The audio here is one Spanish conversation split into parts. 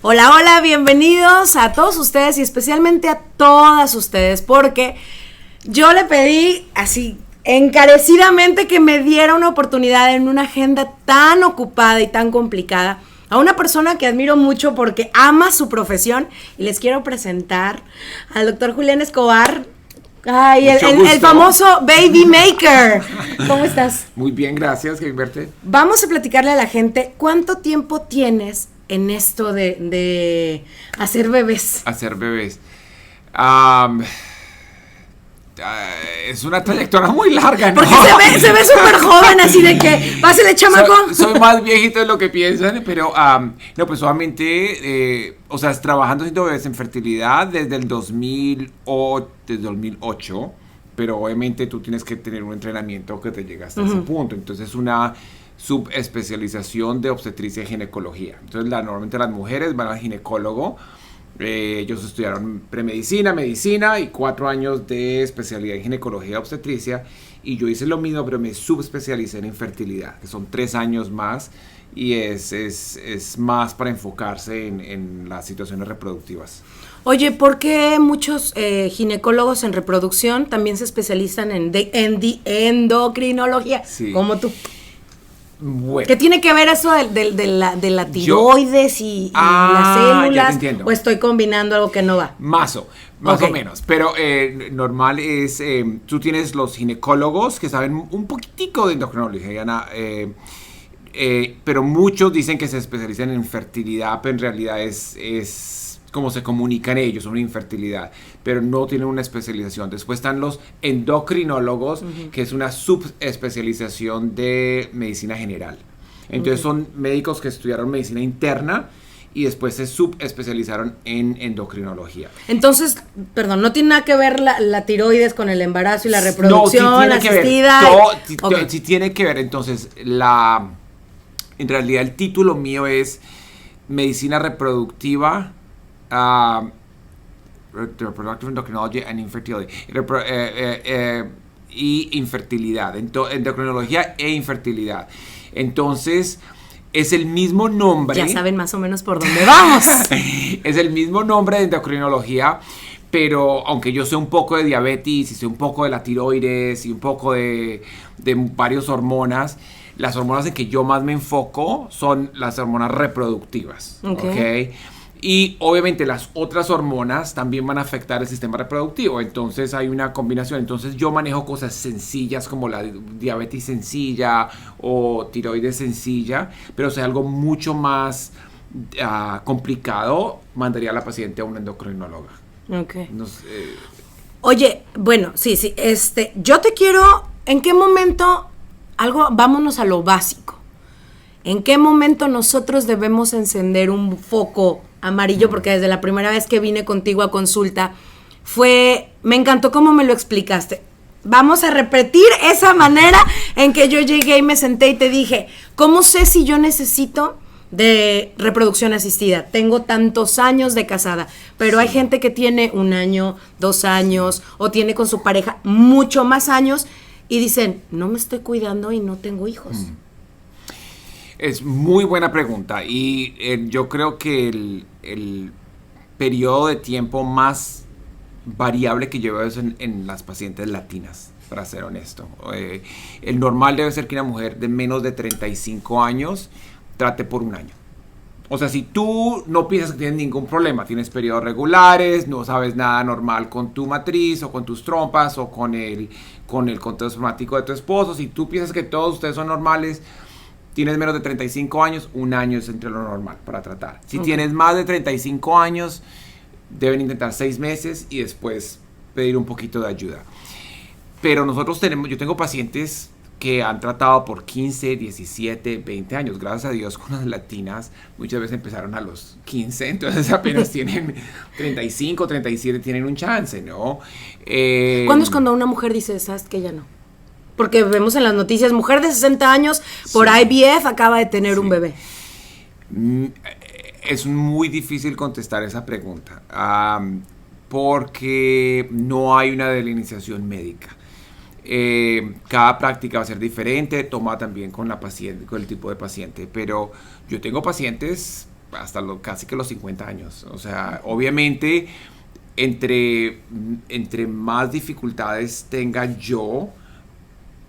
Hola, hola, bienvenidos a todos ustedes y especialmente a todas ustedes, porque yo le pedí así encarecidamente que me diera una oportunidad en una agenda tan ocupada y tan complicada a una persona que admiro mucho porque ama su profesión, y les quiero presentar al doctor Julián Escobar. Ay, el famoso Baby Maker. ¿Cómo estás? Muy bien, gracias, Gilberte. Vamos a platicarle a la gente cuánto tiempo tienes en esto de hacer bebés. Hacer bebés. Es una trayectoria muy larga, ¿no? Porque se ve súper joven, así de que, pásale, chamaco. Soy más viejito de lo que piensan, pero no, pues solamente, o sea, trabajando haciendo bebés en fertilidad desde el 2008, pero obviamente tú tienes que tener un entrenamiento que te llega hasta ese punto. Entonces, una subespecialización de obstetricia y ginecología. Entonces, normalmente las mujeres van al ginecólogo. Ellos estudiaron premedicina, medicina y 4 años de especialidad en ginecología y obstetricia, y yo hice lo mismo, pero me subespecialicé en infertilidad, que son 3 años más, y es más para enfocarse en las situaciones reproductivas. Oye, ¿por qué muchos ginecólogos en reproducción también se especializan en endocrinología? Sí. Como tú. Bueno. ¿Qué tiene que ver eso de la tiroides y las células? Ya te entiendo. ¿O estoy combinando algo que no va? Más o menos, pero normal es, tú tienes los ginecólogos que saben un poquitico de endocrinología, pero muchos dicen que se especializan en fertilidad, pero en realidad es como se comunican ellos sobre infertilidad, pero no tienen una especialización. Después están los endocrinólogos, que es una subespecialización de medicina general. Entonces son médicos que estudiaron medicina interna y después se subespecializaron en endocrinología. Entonces, perdón, ¿no tiene nada que ver la tiroides con el embarazo y la reproducción asistida? Sí tiene que ver. Entonces, en realidad el título mío es Medicina Reproductiva, Reproductive Endocrinology and Infertility, y infertilidad, endocrinología e infertilidad. Entonces, es el mismo nombre. Ya saben más o menos por dónde vamos. Es el mismo nombre de endocrinología, pero aunque yo sé un poco de diabetes y sé un poco de la tiroides y un poco de varias hormonas, las hormonas en que yo más me enfoco son las hormonas reproductivas. ¿Okay? Y obviamente las otras hormonas también van a afectar el sistema reproductivo, entonces hay una combinación. Entonces yo manejo cosas sencillas como la diabetes sencilla o tiroides sencilla, pero si es algo mucho más complicado, mandaría a la paciente a una endocrinóloga. Okay. No sé. Oye, bueno, sí, yo te quiero, ¿en qué momento, vámonos a lo básico? ¿En qué momento nosotros debemos encender un foco amarillo? Porque desde la primera vez que vine contigo a consulta, me encantó cómo me lo explicaste. Vamos a repetir esa manera en que yo llegué y me senté y te dije, ¿cómo sé si yo necesito de reproducción asistida? Tengo tantos años de casada, pero hay gente que tiene 1 año, 2 años, o tiene con su pareja mucho más años y dicen, no me estoy cuidando y no tengo hijos. Es muy buena pregunta, y yo creo que el periodo de tiempo más variable que yo veo es en las pacientes latinas, para ser honesto. El normal debe ser que una mujer de menos de 35 años trate por 1 año. O sea, si tú no piensas que tienes ningún problema, tienes periodos regulares, no sabes nada normal con tu matriz o con tus trompas o con el conteo espermático de tu esposo, si tú piensas que todos ustedes son normales, tienes menos de 35 años, 1 año es entre lo normal para tratar. Si tienes más de 35 años, deben intentar 6 meses y después pedir un poquito de ayuda. Pero yo tengo pacientes que han tratado por 15, 17, 20 años. Gracias a Dios, con las latinas muchas veces empezaron a los 15, entonces apenas tienen 35, 37, tienen un chance, ¿no? ¿Cuándo es cuando una mujer dice, sabes que ya no? Porque vemos en las noticias, mujer de 60 años por IVF acaba de tener un bebé. Es muy difícil contestar esa pregunta, porque no hay una delineación médica. Cada práctica va a ser diferente, toma también con la paciente, con el tipo de paciente, pero yo tengo pacientes hasta casi que los 50 años. O sea, obviamente, entre más dificultades tenga yo,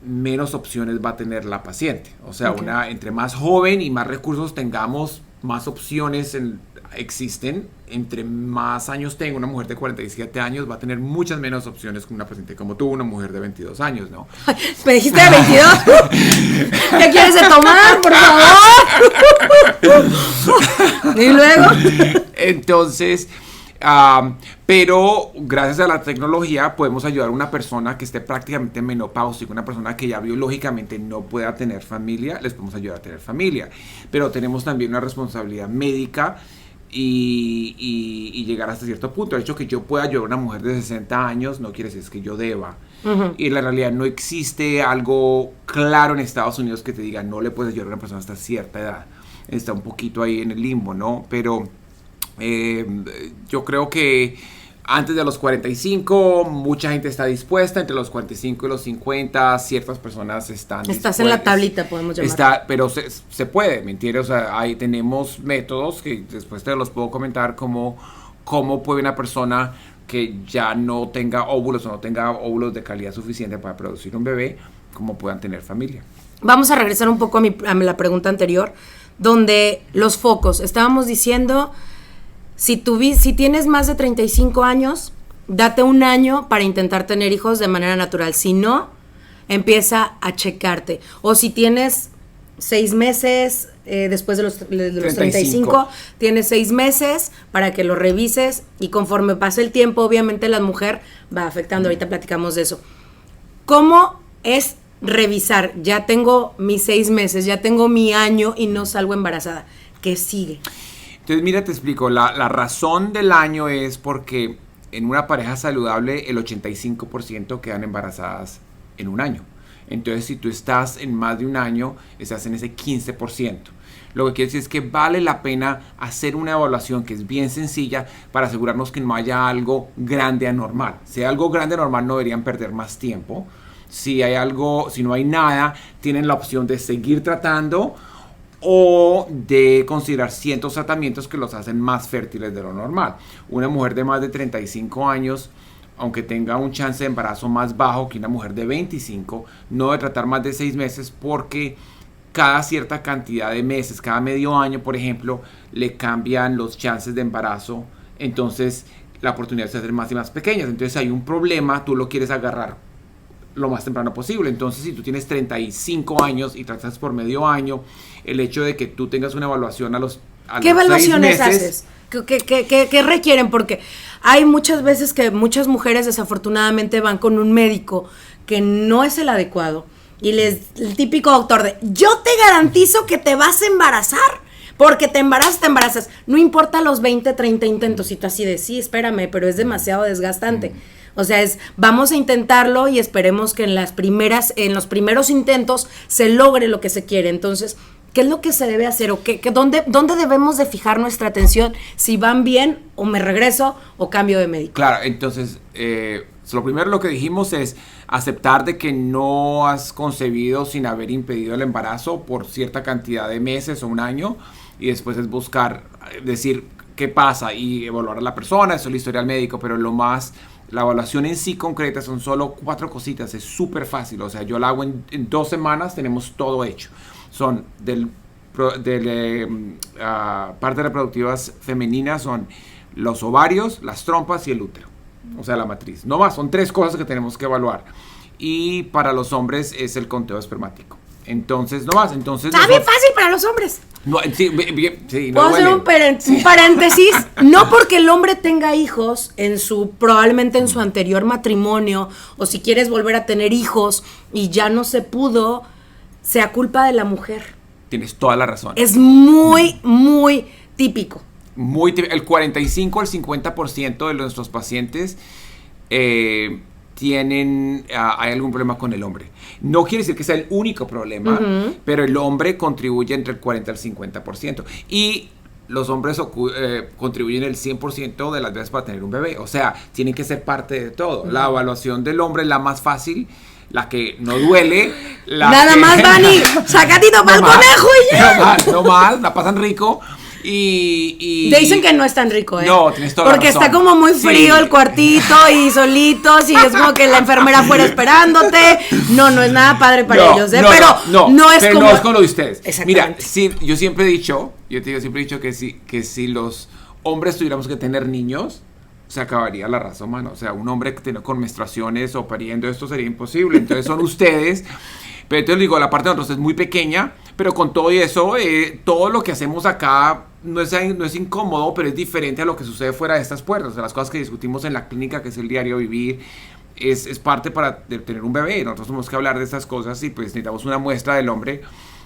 menos opciones va a tener la paciente. O sea, entre más joven y más recursos tengamos, más opciones existen. Entre más años tenga una mujer de 47 años, va a tener muchas menos opciones que una paciente como tú, una mujer de 22 años, ¿no? ¿Me dijiste de 22? ¿Qué quieres de tomar, por favor? Y luego. Entonces, pero gracias a la tecnología podemos ayudar a una persona que esté prácticamente menopáusica, una persona que ya biológicamente no pueda tener familia, les podemos ayudar a tener familia. Pero tenemos también una responsabilidad médica y llegar hasta cierto punto. El hecho que yo pueda ayudar a una mujer de 60 años no quiere decir que yo deba. Y en la realidad no existe algo claro en Estados Unidos que te diga no le puedes ayudar a una persona hasta cierta edad. Está un poquito ahí en el limbo, ¿no? Pero yo creo que antes de los 45 mucha gente está dispuesta, entre los 45 y los 50 ciertas personas están Estás dispuestas. en la tablita, podemos llamar. Pero se puede, ¿me entiendes? O sea, ahí tenemos métodos que después te los puedo comentar cómo puede una persona que ya no tenga óvulos o no tenga óvulos de calidad suficiente para producir un bebé, cómo puedan tener familia. Vamos a regresar un poco a la pregunta anterior, donde los focos, estábamos diciendo, si tienes más de 35 años, date un año para intentar tener hijos de manera natural. Si no, empieza a checarte. O si tienes 6 meses, después de los 35, tienes 6 meses para que lo revises, y conforme pasa el tiempo, obviamente la mujer va afectando. Ahorita platicamos de eso. ¿Cómo es revisar? Ya tengo mis 6 meses, ya tengo mi año y no salgo embarazada. ¿Qué sigue? Entonces, mira, te explico. La razón del año es porque en una pareja saludable el 85% quedan embarazadas en un año. Entonces, si tú estás en más de un año, estás en ese 15%. Lo que quiere decir es que vale la pena hacer una evaluación que es bien sencilla para asegurarnos que no haya algo grande anormal. Si hay algo grande anormal, no deberían perder más tiempo. Si no hay nada, tienen la opción de seguir tratando o de considerar ciertos tratamientos que los hacen más fértiles de lo normal. Una mujer de más de 35 años, aunque tenga un chance de embarazo más bajo que una mujer de 25, no debe tratar más de 6 meses porque cada cierta cantidad de meses, cada medio año, por ejemplo, le cambian los chances de embarazo. Entonces, la oportunidad se hace más y más pequeñas. Entonces, hay un problema, tú lo quieres agarrar lo más temprano posible. Entonces, si tú tienes 35 años y tratas por medio año, el hecho de que tú tengas una evaluación a los ¿Qué evaluaciones haces? ¿Qué requieren? Porque hay muchas veces que muchas mujeres desafortunadamente van con un médico que no es el adecuado y el típico doctor de yo te garantizo que te vas a embarazar, porque te embarazas, no importa los 20, 30 intentos, y tú así de sí, espérame, pero es demasiado desgastante. O sea, vamos a intentarlo y esperemos que en los primeros intentos se logre lo que se quiere. Entonces, ¿qué es lo que se debe hacer? ¿O dónde debemos de fijar nuestra atención? Si van bien, o me regreso, o cambio de médico. Claro, entonces, lo primero lo que dijimos es aceptar de que no has concebido sin haber impedido el embarazo por cierta cantidad de meses o un año, y después es buscar, decir qué pasa y evaluar a la persona, eso es el historial médico, pero la evaluación en sí concreta son solo 4 cositas, es súper fácil. O sea, yo la hago en 2 semanas, tenemos todo hecho. Son partes reproductivas femeninas, son los ovarios, las trompas y el útero, o sea, la matriz. No más, son 3 cosas que tenemos que evaluar. Y para los hombres es el conteo espermático. Entonces, no más. Entonces, está bien fácil para los hombres. No, sí, no puedo hacer un paréntesis. No porque el hombre tenga hijos probablemente en su anterior matrimonio, o si quieres volver a tener hijos y ya no se pudo, sea culpa de la mujer. Tienes toda la razón. Es muy, muy típico. Muy típico. El 45 al 50% de nuestros pacientes hay algún problema con el hombre. No quiere decir que sea el único problema, pero el hombre contribuye entre el 40 al 50%. Y los hombres contribuyen el 100% de las veces para tener un bebé. O sea, tienen que ser parte de todo. La evaluación del hombre es la más fácil, la que no duele. Nada más van y sacatito para el conejo y ya. No más, la pasan rico. Dicen que no es tan rico, ¿eh? No, tienes toda la Porque razón. está como muy frío Sí. el cuartito y solitos y es como que la enfermera fuera esperándote. No es nada padre para ellos, ¿eh? Pero no es como... no es con lo de ustedes. Exactamente. Mira, sí, yo siempre he dicho que si los hombres tuviéramos que tener niños, se acabaría la raza humana. O sea, un hombre que tiene con menstruaciones o pariendo, esto sería imposible. Entonces son ustedes. Pero entonces digo, la parte de nosotros es muy pequeña, pero con todo y eso, todo lo que hacemos acá no es incómodo, pero es diferente a lo que sucede fuera de estas puertas. O sea, las cosas que discutimos en la clínica, que es el diario vivir, es parte de tener un bebé. Nosotros tenemos que hablar de estas cosas y pues necesitamos una muestra del hombre.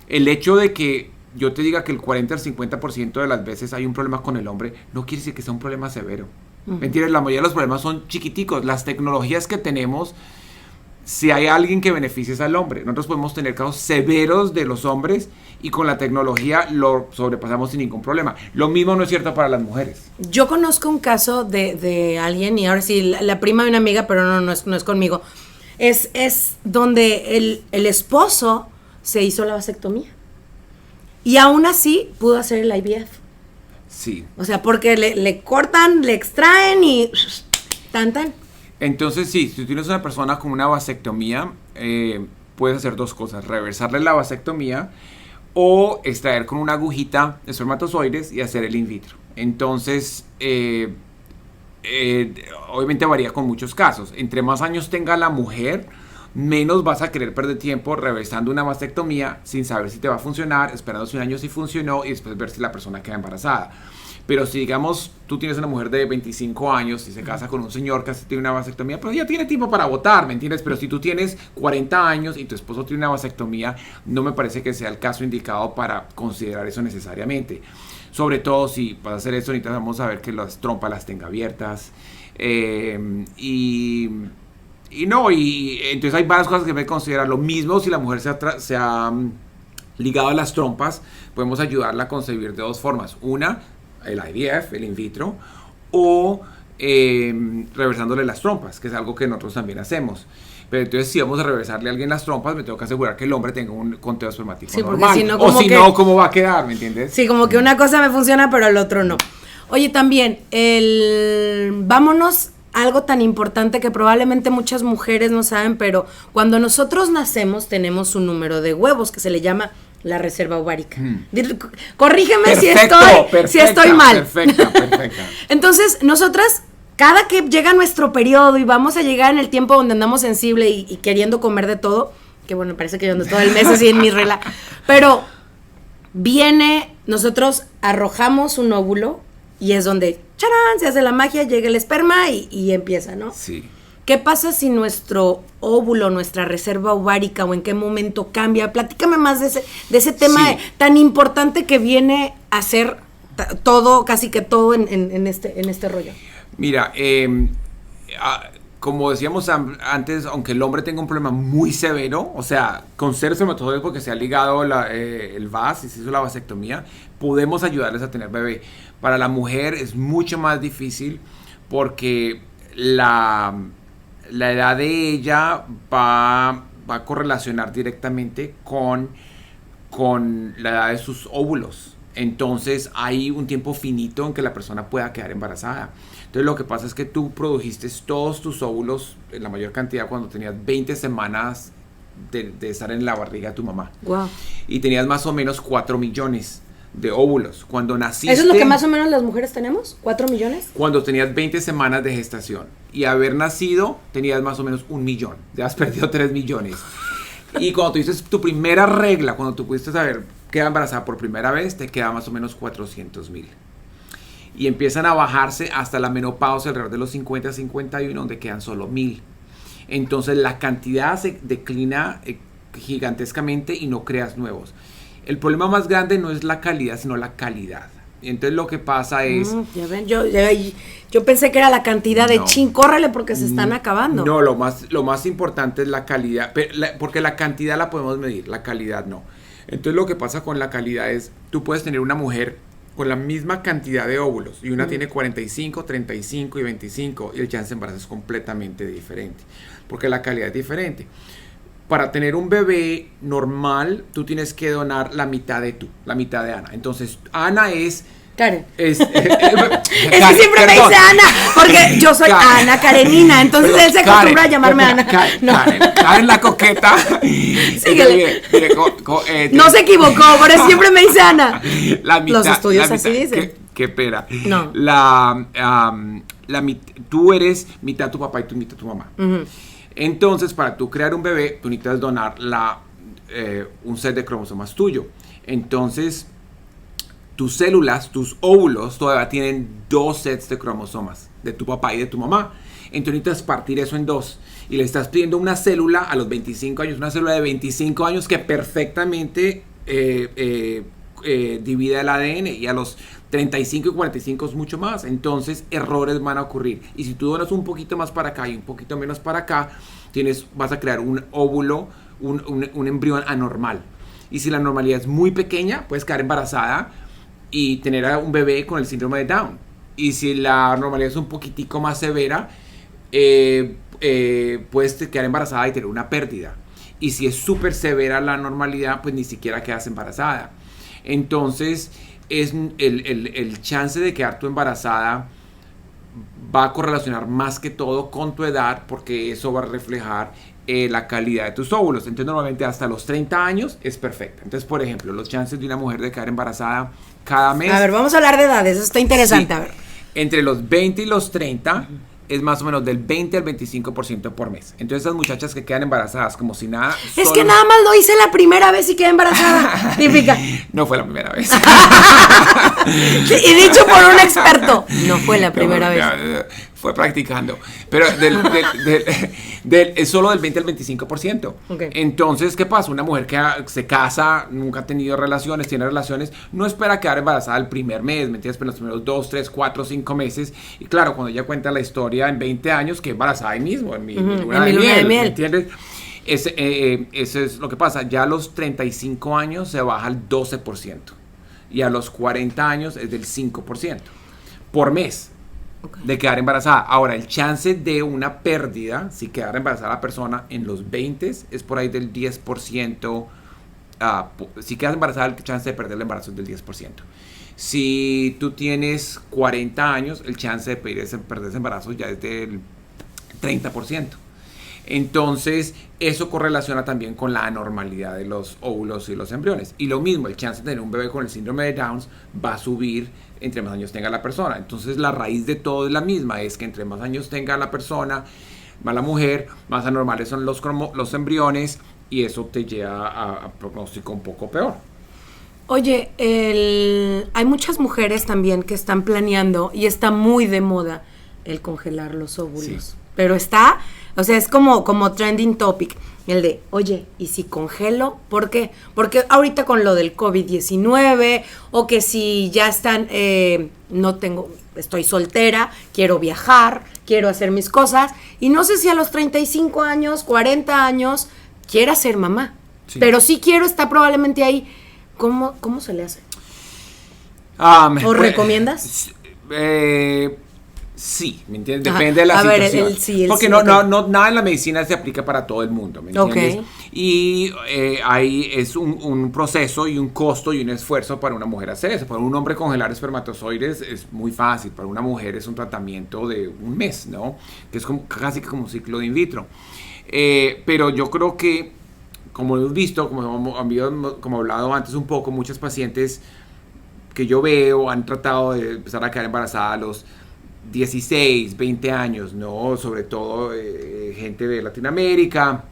El hecho de que yo te diga que el 40 al 50% de las veces hay un problema con el hombre, no quiere decir que sea un problema severo. ¿Me entiendes? La mayoría de los problemas son chiquiticos. Las tecnologías que tenemos, si hay alguien que beneficie es al hombre. Nosotros podemos tener casos severos de los hombres y con la tecnología lo sobrepasamos sin ningún problema. Lo mismo no es cierto para las mujeres. Yo conozco un caso de alguien, y ahora sí, la prima de una amiga, pero no es conmigo. Es donde el esposo se hizo la vasectomía. Y aún así pudo hacer el IVF. Sí. O sea, porque le cortan, le extraen y tan. Entonces, sí, si tú tienes una persona con una vasectomía, puedes hacer dos cosas: reversarle la vasectomía o extraer con una agujita espermatozoides y hacer el in vitro. Entonces, obviamente varía con muchos casos. Entre más años tenga la mujer, menos vas a querer perder tiempo reversando una vasectomía sin saber si te va a funcionar, esperándose un año si funcionó y después ver si la persona queda embarazada. Pero si, digamos, tú tienes una mujer de 25 años y se casa con un señor que tiene una vasectomía, pues ya tiene tiempo para votar, ¿me entiendes? Pero si tú tienes 40 años y tu esposo tiene una vasectomía, no me parece que sea el caso indicado para considerar eso necesariamente. Sobre todo si para hacer eso necesitamos saber que las trompas las tenga abiertas. Y entonces hay varias cosas que me considerar. Lo mismo si la mujer se ha ligado a las trompas, podemos ayudarla a concebir de dos formas. Una, el IVF, el in vitro, o reversándole las trompas, que es algo que nosotros también hacemos. Pero entonces, si vamos a reversarle a alguien las trompas, me tengo que asegurar que el hombre tenga un conteo espermático normal. Si no, no, ¿cómo va a quedar? ¿Me entiendes? Sí, como que una cosa me funciona, pero el otro no. Oye, también, vámonos a algo tan importante que probablemente muchas mujeres no saben, pero cuando nosotros nacemos tenemos un número de huevos que se le llama la reserva ovárica. Corrígeme si estoy mal. Perfecta. Entonces, nosotras, cada que llega nuestro periodo y vamos a llegar en el tiempo donde andamos sensible y queriendo comer de todo, que bueno, parece que yo ando todo el mes así en mi regla, pero nosotros arrojamos un óvulo y es donde, ¡charán!, se hace la magia, llega el esperma y empieza, ¿no? Sí. ¿Qué pasa si nuestro óvulo, nuestra reserva ovárica, o en qué momento cambia? Platícame más de ese tema tan importante que viene a ser todo, casi que todo en este rollo. Mira, como decíamos antes, aunque el hombre tenga un problema muy severo, o sea, con cero espermatozoides porque se ha ligado el VAS y se hizo la vasectomía, podemos ayudarles a tener bebé. Para la mujer es mucho más difícil porque la edad de ella va a correlacionar directamente con la edad de sus óvulos. Entonces hay un tiempo finito en que la persona pueda quedar embarazada. Entonces lo que pasa es que tú produjiste todos tus óvulos en la mayor cantidad cuando tenías 20 semanas de estar en la barriga de tu mamá. Wow. Y tenías más o menos 4 millones de óvulos. Cuando naciste... ¿Eso es lo que más o menos las mujeres tenemos? ¿4 millones? Cuando tenías 20 semanas de gestación. Y haber nacido, tenías más o menos 1 millón. Ya has perdido 3 millones. Y cuando tuviste tu primera regla, cuando tú pudiste saber quedar embarazada por primera vez, te queda más o menos 400,000. Y empiezan a bajarse hasta la menopausia alrededor de los 50, 51, donde quedan solo 1,000. Entonces la cantidad se declina gigantescamente y no creas nuevos. El problema más grande no es la calidad, sino la calidad. Entonces lo que pasa es... Ya ven, yo pensé que era la cantidad de córrele porque se están acabando. No, lo más importante es la calidad, porque la cantidad la podemos medir, la calidad no. Entonces lo que pasa con la calidad es, tú puedes tener una mujer con la misma cantidad de óvulos y una tiene 45, 35 y 25 y el chance de embarazo es completamente diferente, porque la calidad es diferente. Para tener un bebé normal, tú tienes que donar la mitad de la mitad de Ana. Entonces, Ana es Karen. Es que siempre me dice Ana, porque yo soy Ana Karenina, entonces él se acostumbra a llamarme Ana. Karen la coqueta. Síguele. No se equivocó, pero siempre me dice Ana. Los estudios así dicen. Qué pena. No. Tú eres mitad tu papá y tú mitad tu mamá. Uh-huh. Entonces, para tú crear un bebé, tú necesitas donar un set de cromosomas tuyo. Entonces, tus células, tus óvulos, todavía tienen 2 sets de cromosomas, de tu papá y de tu mamá. Entonces necesitas partir eso en 2. Y le estás pidiendo una célula a los 25 años, una célula de 25 años que perfectamente divide el ADN, y a los 35 y 45 es mucho más. Entonces errores van a ocurrir. Y si tú donas un poquito más para acá y un poquito menos para acá, vas a crear un óvulo, un embrión anormal. Y si la normalidad es muy pequeña, puedes quedar embarazada y tener a un bebé con el síndrome de Down. Y si la normalidad es un poquitico más severa, puedes quedar embarazada y tener una pérdida. Y si es súper severa la normalidad, pues ni siquiera quedas embarazada. Entonces, el chance de quedar tú embarazada va a correlacionar más que todo con tu edad, porque eso va a reflejar la calidad de tus óvulos. Entonces, normalmente hasta los 30 años es perfecta. Entonces, por ejemplo, los chances de una mujer de quedar embarazada cada mes... A ver, vamos a hablar de edades, eso está interesante. Sí, a ver. Entre los 20 y los 30... es más o menos del 20 al 25% por mes. Entonces esas muchachas que quedan embarazadas como si nada... Es que nada más lo hice la primera vez y quedé embarazada. Típica. No fue la primera vez. Y dicho por un experto, no fue la primera vez. Fue practicando. Pero es solo del 20 al 25%. Okay. Entonces, ¿qué pasa? Una mujer que se casa, nunca ha tenido relaciones, tiene relaciones, no espera quedar embarazada el primer mes, ¿me entiendes? Pero los primeros 2, 3, 4, 5 meses. Y claro, cuando ella cuenta la historia en 20 años, que embarazada ahí mismo, en mi luna de miel, ¿me entiendes? Eso es lo que pasa. Ya a los 35 años se baja al 12%. Y a los 40 años es del 5% por mes. Okay. De quedar embarazada. Ahora, el chance de una pérdida, si quedara embarazada la persona en los 20, es por ahí del 10%. Si quedas embarazada, el chance de perder el embarazo es del 10%. Si tú tienes 40 años, el chance de perder ese embarazo ya es del 30%. Entonces, eso correlaciona también con la anormalidad de los óvulos y los embriones. Y lo mismo, el chance de tener un bebé con el síndrome de Down va a subir entre más años tenga la persona. Entonces, la raíz de todo es la misma, es que entre más años tenga la persona, más la mujer, más anormales son los embriones, y eso te lleva a pronóstico un poco peor. Oye, hay muchas mujeres también que están planeando, y está muy de moda el congelar los óvulos. Sí. Pero está, o sea, es como trending topic, el de, oye, ¿y si congelo? ¿Por qué? Porque ahorita con lo del COVID-19, o que si ya están, estoy soltera, quiero viajar, quiero hacer mis cosas, y no sé si a los 35 años, 40 años, quiera ser mamá. Sí. Pero sí quiero, está probablemente ahí. ¿Cómo se le hace? ¿O recomiendas? Sí, ¿me entiendes? Depende de la situación. Porque no, nada en la medicina se aplica para todo el mundo, ¿me entiendes? Okay. Y ahí es un proceso y un costo y un esfuerzo para una mujer hacer eso. Para un hombre congelar espermatozoides es muy fácil. Para una mujer es un tratamiento de un mes, ¿no? Que es casi como un ciclo de in vitro. Pero yo creo que, como hemos visto, como hablado antes un poco, muchas pacientes que yo veo han tratado de empezar a quedar embarazadas a los 16, 20 años, ¿no? Sobre todo gente de Latinoamérica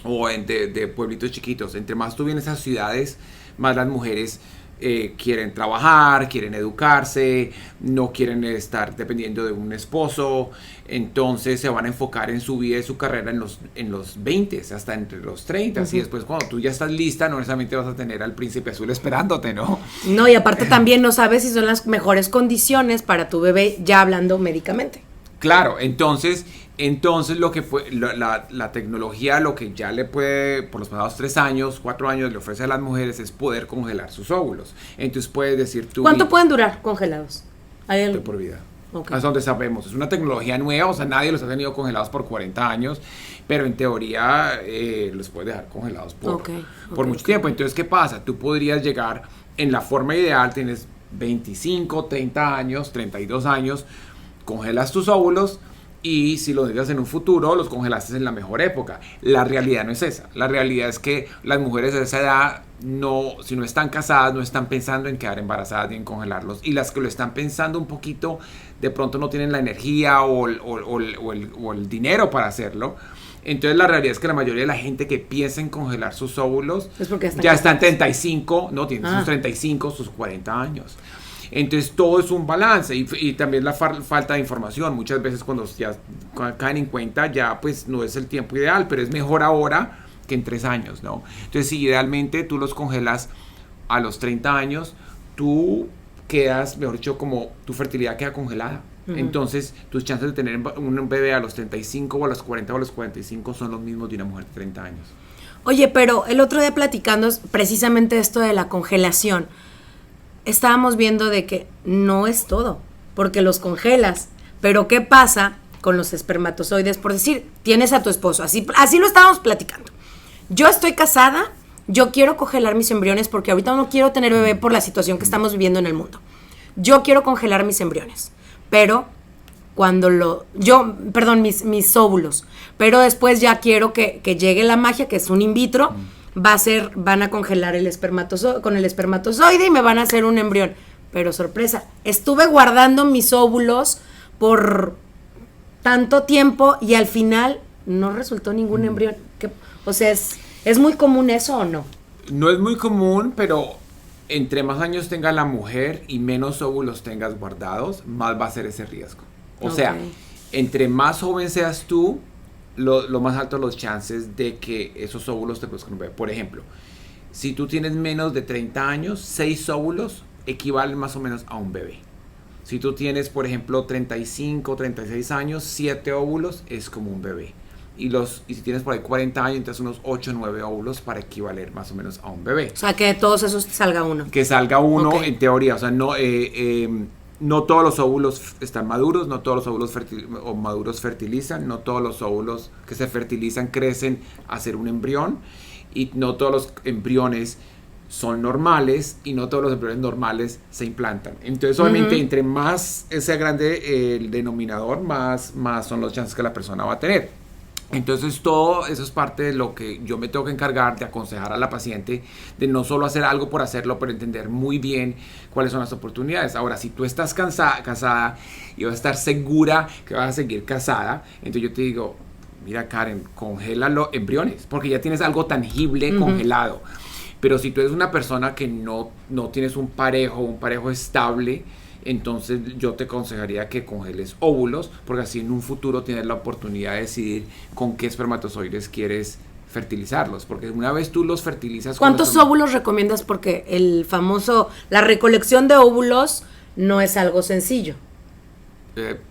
o de pueblitos chiquitos. Entre más tú vienes a ciudades, más las mujeres quieren trabajar, quieren educarse, no quieren estar dependiendo de un esposo. Entonces se van a enfocar en su vida y su carrera en los 20, hasta entre los 30. Uh-huh. Y después, cuando tú ya estás lista, no necesariamente vas a tener al príncipe azul esperándote, ¿no? No, y aparte también no sabes si son las mejores condiciones para tu bebé, ya hablando médicamente. Claro, entonces lo que fue la tecnología, lo que ya le puede, por los pasados 3 años, 4 años, le ofrece a las mujeres es poder congelar sus óvulos. Entonces puedes decir tú... ¿Cuánto pueden durar congelados? De por vida. Okay. Hasta donde sabemos. Es una tecnología nueva, o sea, nadie los ha tenido congelados por 40 años, pero en teoría los puedes dejar congelados por mucho tiempo. Entonces, ¿qué pasa? Tú podrías llegar, en la forma ideal, tienes 25, 30 años, 32 años, congelas tus óvulos y si los necesitas en un futuro, los congelaste en la mejor época. La realidad no es esa. La realidad es que las mujeres de esa edad, si no están casadas, no están pensando en quedar embarazadas ni en congelarlos. Y las que lo están pensando un poquito, de pronto no tienen la energía o el dinero para hacerlo. Entonces la realidad es que la mayoría de la gente que piensa en congelar sus óvulos ya están 35, no, tienen sus 35, sus 40 años. Entonces todo es un balance y también la falta de información. Muchas veces cuando ya caen en cuenta ya pues no es el tiempo ideal, pero es mejor ahora que en 3 años, ¿no? Entonces si idealmente tú los congelas a los 30 años, tú quedas, mejor dicho, como tu fertilidad queda congelada. Uh-huh. Entonces tus chances de tener un bebé a los 35 o a los 40 o a los 45 son los mismos de una mujer de 30 años. Oye, pero el otro día platicando precisamente esto de la congelación, estábamos viendo de que no es todo, porque los congelas, pero ¿qué pasa con los espermatozoides? Por decir, tienes a tu esposo, así lo estábamos platicando. Yo estoy casada, yo quiero congelar mis embriones porque ahorita no quiero tener bebé por la situación que estamos viviendo en el mundo. Yo quiero congelar mis embriones, pero mis óvulos, pero después ya quiero que llegue la magia, que es un in vitro. Van a congelar el espermatozoide y me van a hacer un embrión. Pero sorpresa, estuve guardando mis óvulos por tanto tiempo y al final no resultó ningún embrión. O sea, ¿es muy común eso o no? No es muy común, pero entre más años tenga la mujer y menos óvulos tengas guardados, más va a ser ese riesgo. O sea, entre más joven seas tú, lo más alto los chances de que esos óvulos te produzcan un bebé. Por ejemplo, si tú tienes menos de 30 años, 6 óvulos equivalen más o menos a un bebé. Si tú tienes, por ejemplo, 35, 36 años, 7 óvulos es como un bebé. Y si tienes por ahí 40 años, entonces unos 8 o 9 óvulos para equivaler más o menos a un bebé. O sea, que de todos esos salga uno. Que salga uno, en teoría. O sea, no todos los óvulos están maduros, no todos los óvulos maduros fertilizan, no todos los óvulos que se fertilizan crecen a ser un embrión y no todos los embriones son normales y no todos los embriones normales se implantan. Entonces, obviamente, entre más sea grande el denominador, más son los chances que la persona va a tener. Entonces todo eso es parte de lo que yo me tengo que encargar de aconsejar a la paciente, de no solo hacer algo por hacerlo, pero entender muy bien cuáles son las oportunidades. Ahora, si tú estás casada y vas a estar segura que vas a seguir casada, entonces yo te digo, mira Karen, congela los embriones, porque ya tienes algo tangible congelado. Pero si tú eres una persona que no tienes un parejo estable, entonces yo te aconsejaría que congeles óvulos, porque así en un futuro tienes la oportunidad de decidir con qué espermatozoides quieres fertilizarlos, porque una vez tú los fertilizas... ¿Cuántos óvulos recomiendas? Porque la recolección de óvulos no es algo sencillo.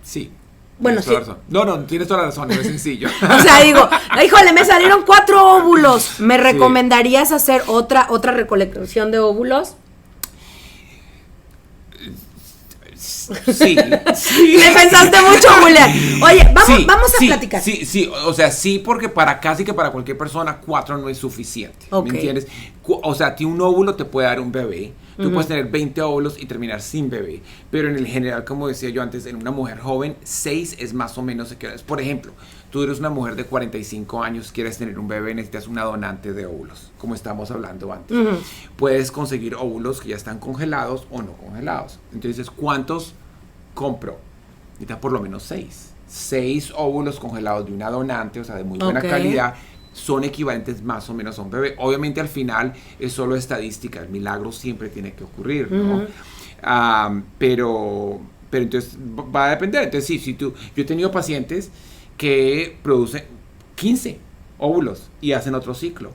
Sí. Bueno, sí. No, tienes toda la razón, no es sencillo. O sea, digo, híjole, me salieron 4 óvulos. ¿Me recomendarías hacer otra recolección de óvulos? Sí. Le pensaste mucho, Julián. Oye, vamos a platicar. Sí, o sea, sí, porque casi que para cualquier persona 4 no es suficiente. ¿Me entiendes? O sea, un óvulo te puede dar un bebé. Tú puedes tener 20 óvulos y terminar sin bebé. Pero en el general, como decía yo antes, en una mujer joven, 6 es más o menos. Por ejemplo, tú eres una mujer de 45 años, quieres tener un bebé, necesitas una donante de óvulos, como estábamos hablando antes. Puedes conseguir óvulos que ya están congelados o no congelados. Entonces, ¿cuántos compro? Necesitas por lo menos 6. 6 óvulos congelados de una donante, o sea, de muy buena calidad, son equivalentes más o menos a un bebé. Obviamente al final es solo estadística, el milagro siempre tiene que ocurrir, ¿no? Pero entonces va a depender. Entonces sí, yo he tenido pacientes que producen 15 óvulos y hacen otro ciclo.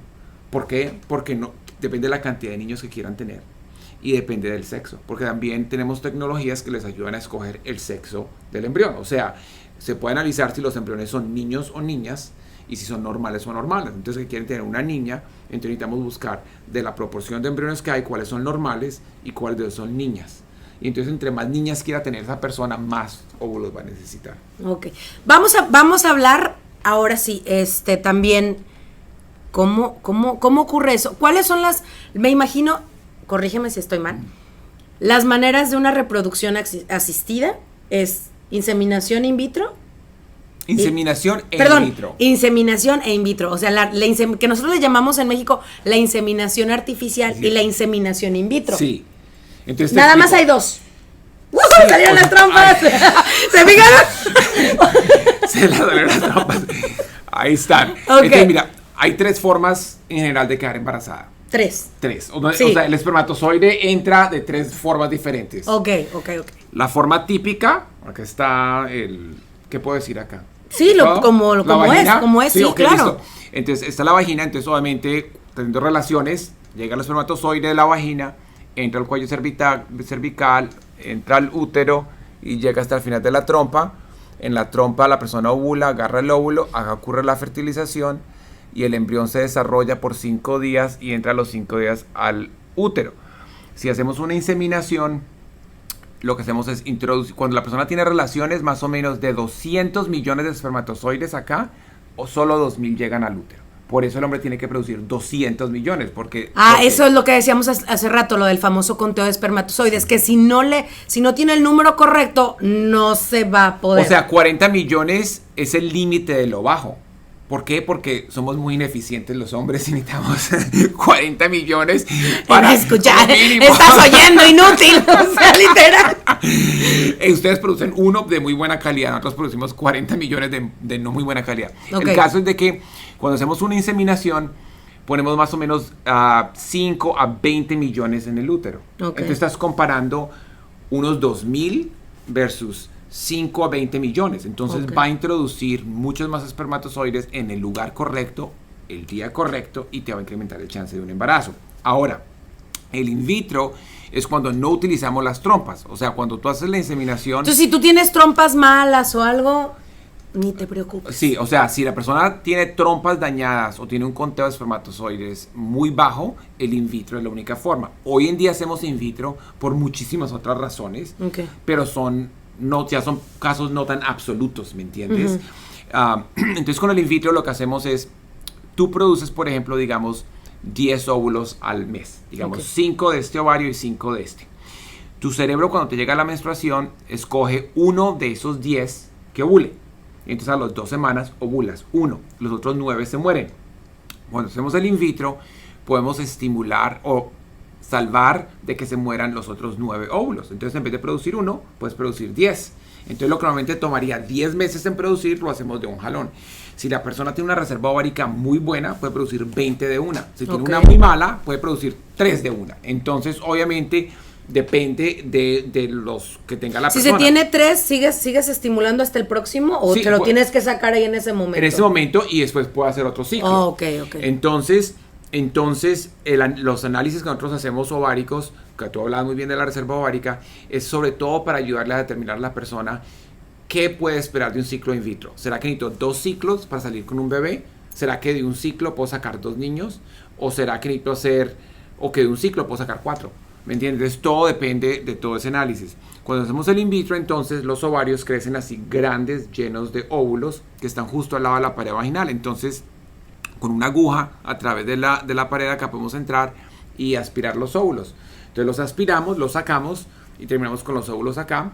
¿Por qué? Porque depende de la cantidad de niños que quieran tener y depende del sexo, porque también tenemos tecnologías que les ayudan a escoger el sexo del embrión. O sea, se puede analizar si los embriones son niños o niñas y si son normales o anormales. Entonces, que quieren tener una niña, entonces necesitamos buscar de la proporción de embriones que hay, cuáles son normales y cuáles de ellos son niñas. Y entonces, entre más niñas quiera tener esa persona, más óvulos va a necesitar. Ok. Vamos a hablar ahora sí, también, ¿cómo ocurre eso? ¿Cuáles son me imagino, corrígeme si estoy mal, Las maneras de una reproducción asistida es inseminación in vitro. Inseminación in vitro. Inseminación e in vitro. O sea, que nosotros le llamamos en México la inseminación artificial y la inseminación in vitro. Sí. Entonces, nada más hay dos. ¡Woo! Sí, ¡salieron las trompas! ¿Se fijaron? Se las salieron las trompas. Ahí están. Okay. Entonces, mira, hay 3 formas en general de quedar embarazada. 3. O sea, el espermatozoide entra de 3 formas diferentes. Ok. La forma típica, acá está ¿qué puedo decir acá? Sí, como es, sí, okay, claro. Listo. Entonces, está la vagina, entonces obviamente, teniendo relaciones, llega el espermatozoide de la vagina, entra al cuello cervical, entra al útero y llega hasta el final de la trompa. En la trompa la persona ovula, agarra el óvulo, ocurre la fertilización y el embrión se desarrolla por 5 días y entra a los 5 días al útero. Si hacemos una inseminación, lo que hacemos es introducir, cuando la persona tiene relaciones, más o menos de 200 millones de espermatozoides acá, o solo 2.000 llegan al útero. Por eso el hombre tiene que producir 200 millones, porque... eso es lo que decíamos hace rato, lo del famoso conteo de espermatozoides, que si no tiene el número correcto, no se va a poder. O sea, 40 millones es el límite de lo bajo. ¿Por qué? Porque somos muy ineficientes los hombres y necesitamos 40 millones para escuchar. Estás oyendo, inútil. O sea, literal. Ustedes producen uno de muy buena calidad, nosotros producimos 40 millones de no muy buena calidad. Okay. El caso es de que cuando hacemos una inseminación, ponemos más o menos 5 a 20 millones en el útero. Okay. Entonces estás comparando unos 2.000 versus 5 a 20 millones. Entonces va a introducir muchos más espermatozoides en el lugar correcto, el día correcto, y te va a incrementar el chance de un embarazo. Ahora, el in vitro es cuando no utilizamos las trompas. O sea, cuando tú haces la inseminación... Entonces, si tú tienes trompas malas o algo, ni te preocupes. Sí, o sea, si la persona tiene trompas dañadas o tiene un conteo de espermatozoides muy bajo, el in vitro es la única forma. Hoy en día hacemos in vitro por muchísimas otras razones, pero ya son casos no tan absolutos, ¿me entiendes? Entonces con el in vitro lo que hacemos es, tú produces, por ejemplo, digamos, 10 óvulos al mes, digamos, 5 de este ovario y 5 de este. Tu cerebro, cuando te llega la menstruación, escoge uno de esos 10 que ovule. Entonces a las 2 semanas ovulas uno, los otros 9 se mueren. Cuando hacemos el in vitro, podemos estimular o salvar de que se mueran los otros 9 óvulos. Entonces, en vez de producir uno, puedes producir 10. Entonces, lo que normalmente tomaría 10 meses en producir, lo hacemos de un jalón. Si la persona tiene una reserva ovárica muy buena, puede producir 20 de una. Si tiene una muy mala, puede producir 3 de una. Entonces, obviamente, depende de los que tenga la persona. Si se tiene 3, ¿sigues estimulando hasta el próximo? ¿O te lo tienes que sacar ahí en ese momento? En ese momento, y después puede hacer otro ciclo. Entonces, los análisis que nosotros hacemos ováricos, que tú hablabas muy bien de la reserva ovárica, es sobre todo para ayudarle a determinar a la persona qué puede esperar de un ciclo in vitro. ¿Será que necesito 2 ciclos para salir con un bebé? ¿Será que de un ciclo puedo sacar 2 niños? ¿O será que que de un ciclo puedo sacar 4? ¿Me entiendes? Todo depende de todo ese análisis. Cuando hacemos el in vitro, entonces los ovarios crecen así grandes, llenos de óvulos, que están justo al lado de la pared vaginal. Entonces, con una aguja a través de la pared acá podemos entrar y aspirar los óvulos. Entonces los aspiramos, los sacamos y terminamos con los óvulos acá,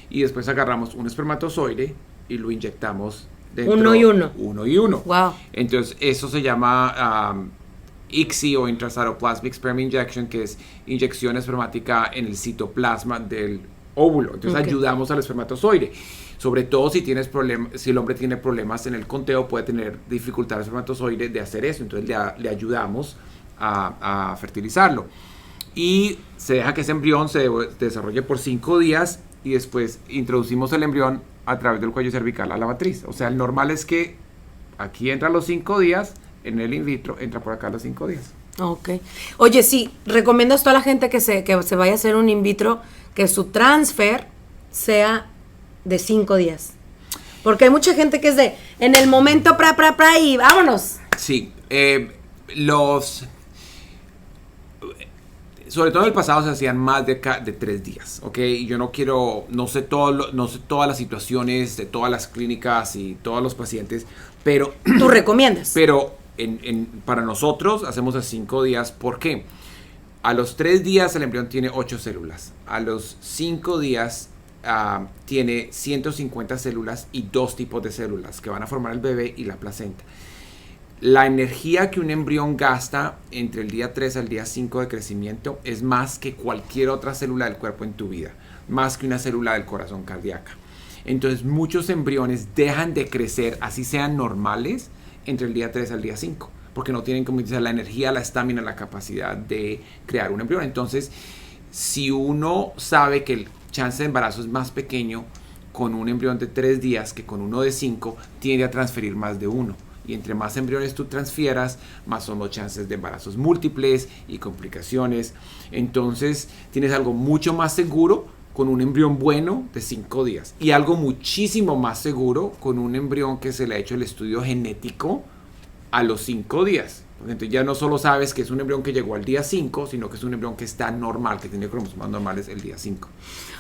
y después agarramos un espermatozoide y lo inyectamos dentro. Uno y uno. Wow. Entonces eso se llama ICSI o Intracytoplasmic Sperm Injection, que es inyección espermática en el citoplasma del óvulo. Entonces ayudamos al espermatozoide. Sobre todo si el hombre tiene problemas en el conteo, puede tener dificultad el espermatozoide de hacer eso. Entonces le ayudamos a fertilizarlo. Y se deja que ese embrión se desarrolle por 5 días y después introducimos el embrión a través del cuello cervical a la matriz. O sea, el normal es que aquí entra a los 5 días, en el in vitro entra por acá a los 5 días. Ok. Oye, sí, recomiendas a toda la gente que se vaya a hacer un in vitro, que su transfer sea de 5 días. Porque hay mucha gente que es en el momento, y vámonos. Sí, sobre todo en el pasado se hacían más de 3 días, ¿ok? Y yo no sé todas las situaciones de todas las clínicas y todos los pacientes, pero... ¿Tú recomiendas? Pero para nosotros hacemos a 5 días, ¿por qué? A los 3 días el embrión tiene 8 células. A los 5 días tiene 150 células y 2 tipos de células que van a formar el bebé y la placenta. La energía que un embrión gasta entre el día 3 al día 5 de crecimiento es más que cualquier otra célula del cuerpo en tu vida, más que una célula del corazón cardíaca. Entonces muchos embriones dejan de crecer, así sean normales, entre el día 3 al día 5, porque no tienen como la energía, la estamina, la capacidad de crear un embrión. Entonces, si uno sabe que el chance de embarazo es más pequeño con un embrión de 3 días que con uno de 5, tiende a transferir más de uno. Y entre más embriones tú transfieras, más son los chances de embarazos múltiples y complicaciones. Entonces, tienes algo mucho más seguro con un embrión bueno de 5 días. Y algo muchísimo más seguro con un embrión que se le ha hecho el estudio genético a los 5 días. Entonces ya no solo sabes que es un embrión que llegó al día 5, sino que es un embrión que está normal, que tiene cromosomas normales el día 5.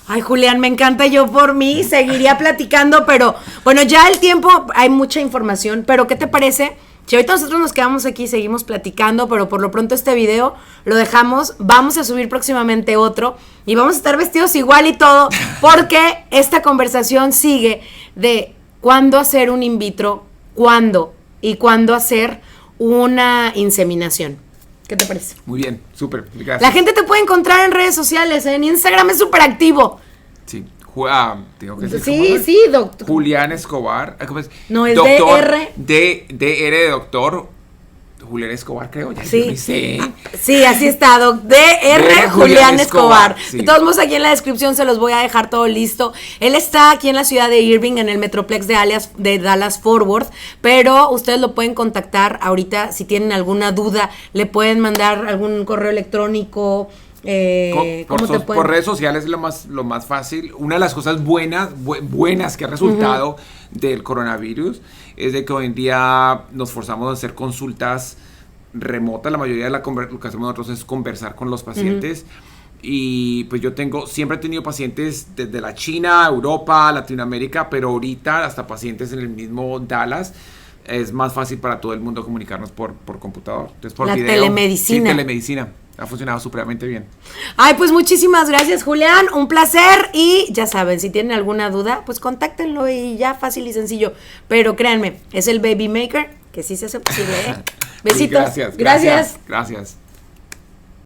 Ay, Julián, me encanta. Yo por mí seguiría platicando, pero bueno, ya el tiempo, hay mucha información, pero ¿qué te parece? Si ahorita nosotros nos quedamos aquí, seguimos platicando, pero por lo pronto este video lo dejamos, vamos a subir próximamente otro y vamos a estar vestidos igual y todo, porque esta conversación sigue de cuándo hacer un in vitro, cuándo y cuándo hacer una inseminación. ¿Qué te parece? Muy bien, súper, gracias. La gente te puede encontrar en redes sociales, en Instagram es súper activo. Sí, tengo que decir. Sí, doctor. Julián Escobar. ¿Cómo es? No, es doctor, DR de doctor Julián Escobar, creo. Ya sí. Yo ni sé. Sí, así está, DR Julián Escobar. Sí. De todos modos, aquí en la descripción se los voy a dejar todo listo. Él está aquí en la ciudad de Irving, en el Metroplex de Dallas Fort Worth, pero ustedes lo pueden contactar ahorita si tienen alguna duda, le pueden mandar algún correo electrónico. Por redes sociales es lo más fácil. Una de las cosas buenas que ha resultado del coronavirus es de que hoy en día nos forzamos a hacer consultas remotas. La mayoría de lo que hacemos nosotros es conversar con los pacientes. Y pues siempre he tenido pacientes desde la China, Europa, Latinoamérica, pero ahorita hasta pacientes en el mismo Dallas. Es más fácil para todo el mundo comunicarnos por computador. Entonces, por video. Telemedicina. Sí, telemedicina. Ha funcionado supremamente bien. Ay, pues muchísimas gracias, Julián. Un placer. Y ya saben, si tienen alguna duda, pues contáctenlo y ya fácil y sencillo. Pero créanme, es el Baby Maker, que sí se hace posible, ¿eh? Besitos. Gracias.